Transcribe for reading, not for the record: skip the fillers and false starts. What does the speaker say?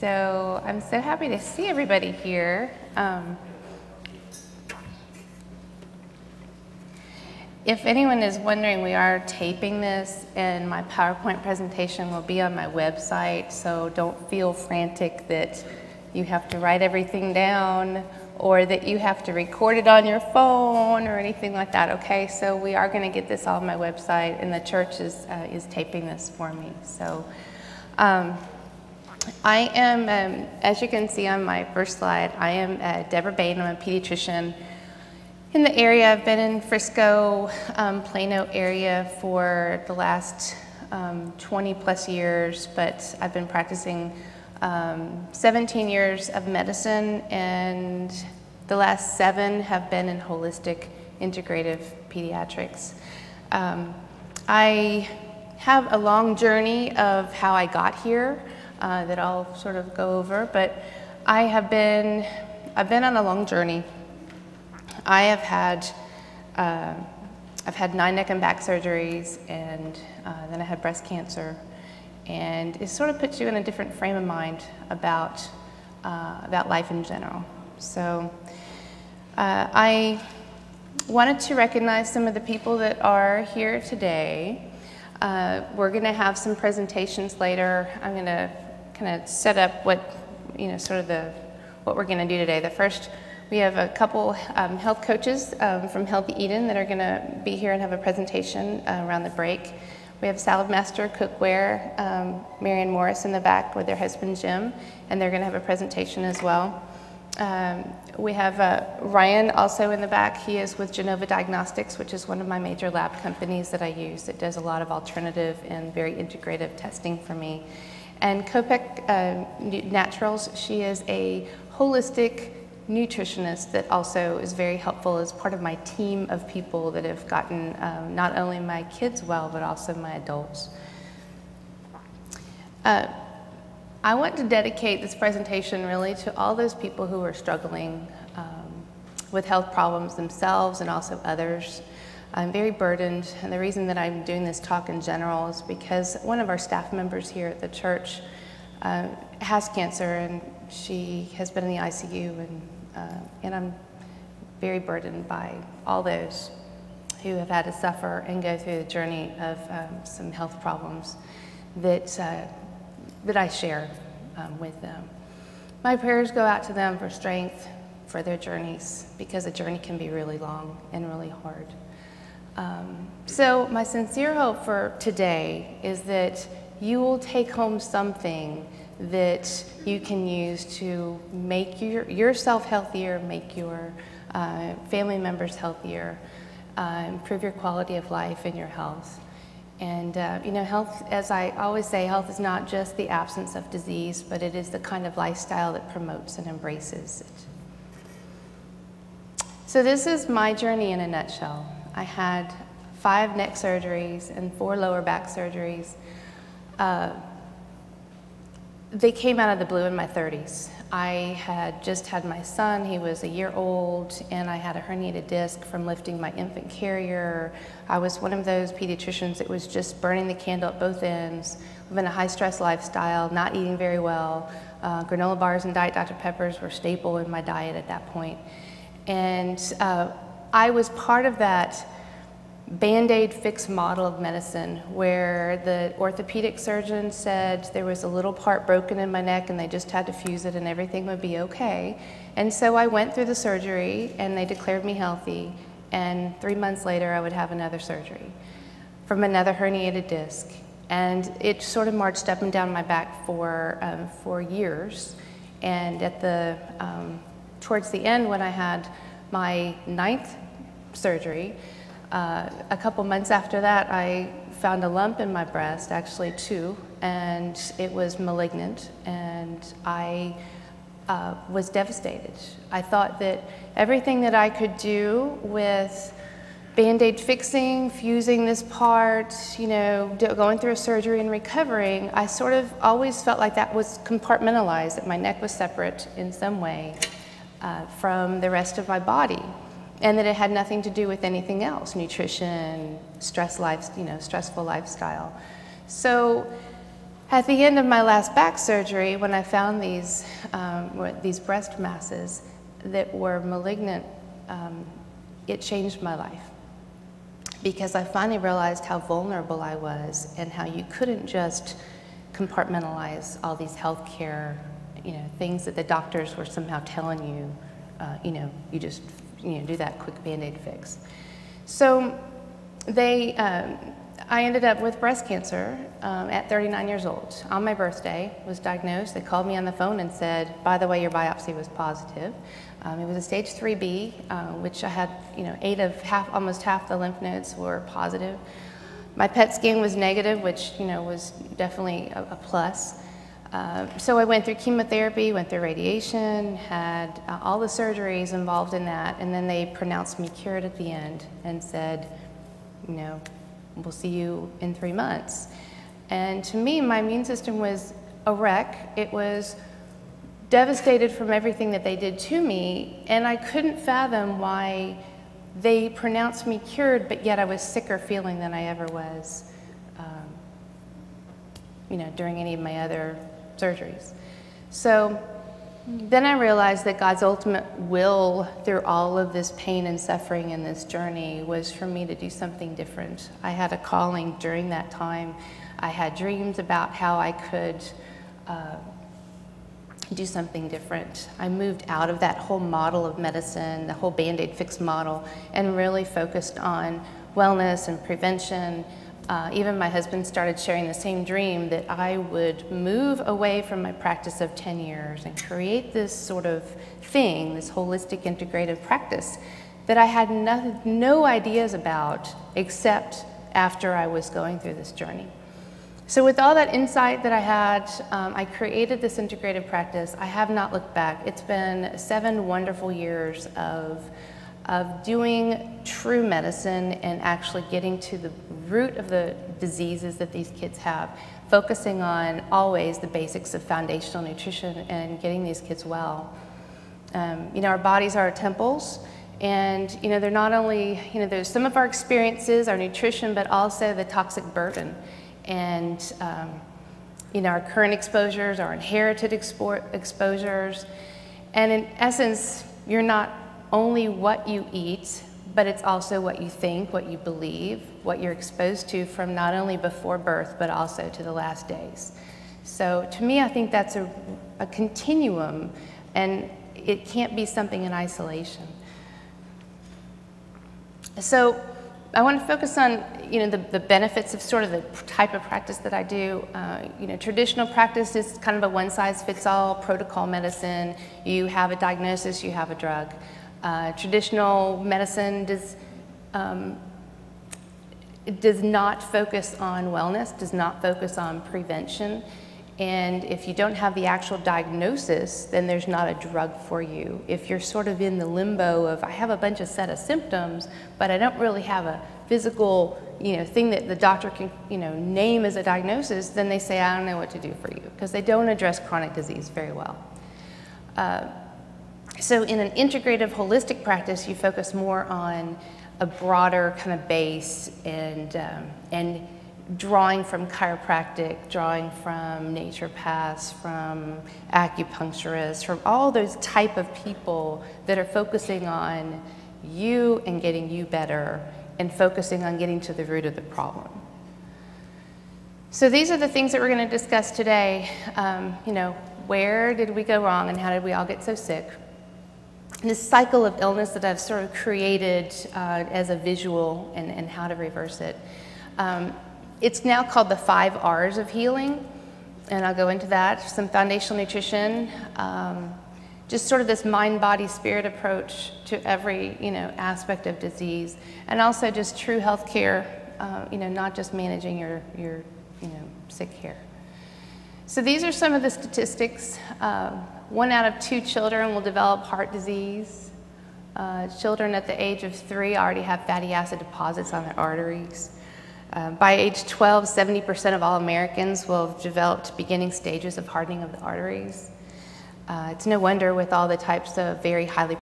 So I'm so happy to see everybody here. If anyone is wondering, we are taping this and my PowerPoint presentation will be on my website, so don't feel frantic that you have to write everything down or that you have to record it on your phone or anything like that, okay? So we are going to get this on my website, and the church is taping this for me. So I am, as you can see on my first slide, I am Deborah Bain. I'm a pediatrician in the area. I've been in Frisco, Plano area for the last 20 plus years, but I've been practicing 17 years of medicine, and the last 7 have been in holistic integrative pediatrics. I have a long journey of how I got here that I'll sort of go over, but I've been on a long journey. I've had 9 neck and back surgeries, and then I had breast cancer, and it sort of puts you in a different frame of mind about life in general. So I wanted to recognize some of the people that are here today. We're going to have some presentations later. I'm going to kind of set up what we're going to do today. The first, we have a couple health coaches from Healthy Eden that are going to be here and have a presentation around the break. We have Salad Master Cookware, Marianne Morris in the back with their husband Jim, and they're going to have a presentation as well. We have Ryan also in the back. He is with Genova Diagnostics, which is one of my major lab companies that I use that does a lot of alternative and very integrative testing for me. And Kopek Naturals, she is a holistic nutritionist that also is very helpful as part of my team of people that have gotten not only my kids well, but also my adults. I want to dedicate this presentation really to all those people who are struggling with health problems themselves and also others. I'm very burdened, and the reason that I'm doing this talk in general is because one of our staff members here at the church has cancer, and she has been in the ICU, and I'm very burdened by all those who have had to suffer and go through the journey of some health problems that I share with them. My prayers go out to them for strength for their journeys, because the journey can be really long and really hard. So my sincere hope for today is that you will take home something that you can use to make yourself healthier, make your family members healthier, improve your quality of life and your health. And health, as I always say, health is not just the absence of disease, but it is the kind of lifestyle that promotes and embraces it. So this is my journey in a nutshell. I had 5 neck surgeries and 4 lower back surgeries. They came out of the blue in my 30s. I had just had my son. He was a year old, and I had a herniated disc from lifting my infant carrier. I was one of those pediatricians that was just burning the candle at both ends, living a high-stress lifestyle, not eating very well. Granola bars and Diet Dr. Peppers were staple in my diet at that point. And I was part of that Band-Aid fix model of medicine where the orthopedic surgeon said there was a little part broken in my neck and they just had to fuse it and everything would be okay. And so I went through the surgery and they declared me healthy, and 3 months later I would have another surgery from another herniated disc. And it sort of marched up and down my back for years. And at towards the end, when I had my 9th surgery, a couple months after that, I found a lump in my breast, actually 2, and it was malignant, and I was devastated. I thought that everything that I could do with Band-Aid fixing, fusing this part, going through a surgery and recovering, I sort of always felt like that was compartmentalized, that my neck was separate in some way from the rest of my body. And that it had nothing to do with anything else, nutrition, stressful lifestyle. So At the end of my last back surgery, when I found these breast masses that were malignant, it changed my life, because I finally realized how vulnerable I was and how you couldn't just compartmentalize all these healthcare, things that the doctors were somehow telling you, you just, do that quick Band-Aid fix. So I ended up with breast cancer at 39 years old. On my birthday, was diagnosed. They called me on the phone and said, by the way, your biopsy was positive. It was a stage 3B, which I had, almost half the lymph nodes were positive. My PET scan was negative, which, was definitely a plus. So I went through chemotherapy, went through radiation, had all the surgeries involved in that, and then they pronounced me cured at the end and said, we'll see you in 3 months. And to me, my immune system was a wreck. It was devastated from everything that they did to me, and I couldn't fathom why they pronounced me cured, but yet I was sicker feeling than I ever was, during any of my other surgeries. So then I realized that God's ultimate will through all of this pain and suffering in this journey was for me to do something different. I had a calling during that time. I had dreams about how I could do something different. I moved out of that whole model of medicine, the whole Band-Aid fix model, and really focused on wellness and prevention. Even my husband started sharing the same dream that I would move away from my practice of 10 years and create this sort of thing, this holistic integrative practice that I had no ideas about except after I was going through this journey. So with all that insight that I had, I created this integrative practice. I have not looked back. It's been 7 wonderful years of doing true medicine and actually getting to the root of the diseases that these kids have, focusing on always the basics of foundational nutrition and getting these kids well. Our bodies are our temples, and they're not only, there's some of our experiences, our nutrition, but also the toxic burden. And our current exposures, our inherited exposures. And in essence, you're not only what you eat, but it's also what you think, what you believe, what you're exposed to from not only before birth, but also to the last days. So to me, I think that's a continuum, and it can't be something in isolation. So I want to focus on the benefits of sort of the type of practice that I do. Traditional practice is kind of a one-size-fits-all protocol medicine. You have a diagnosis, you have a drug. Traditional medicine does not focus on wellness, does not focus on prevention. And if you don't have the actual diagnosis, then there's not a drug for you. If you're sort of in the limbo of, I have a bunch of set of symptoms, but I don't really have a physical, thing that the doctor can, name as a diagnosis, then they say, I don't know what to do for you, because they don't address chronic disease very well. So in an integrative, holistic practice, you focus more on a broader kind of base and drawing from chiropractic, drawing from naturopaths, from acupuncturists, from all those type of people that are focusing on you and getting you better and focusing on getting to the root of the problem. So these are the things that we're going to discuss today. Where did we go wrong and how did we all get so sick? This cycle of illness that I've sort of created as a visual and how to reverse it. It's now called the 5 R's of healing, and I'll go into that. Some foundational nutrition, just sort of this mind, body, spirit approach to every aspect of disease, and also just true health care, not just managing your sick care. So these are some of the statistics. 1 out of 2 children will develop heart disease. Children at the age of 3 already have fatty acid deposits on their arteries. By age 12, 70% of all Americans will have developed beginning stages of hardening of the arteries. It's no wonder with all the types of very highly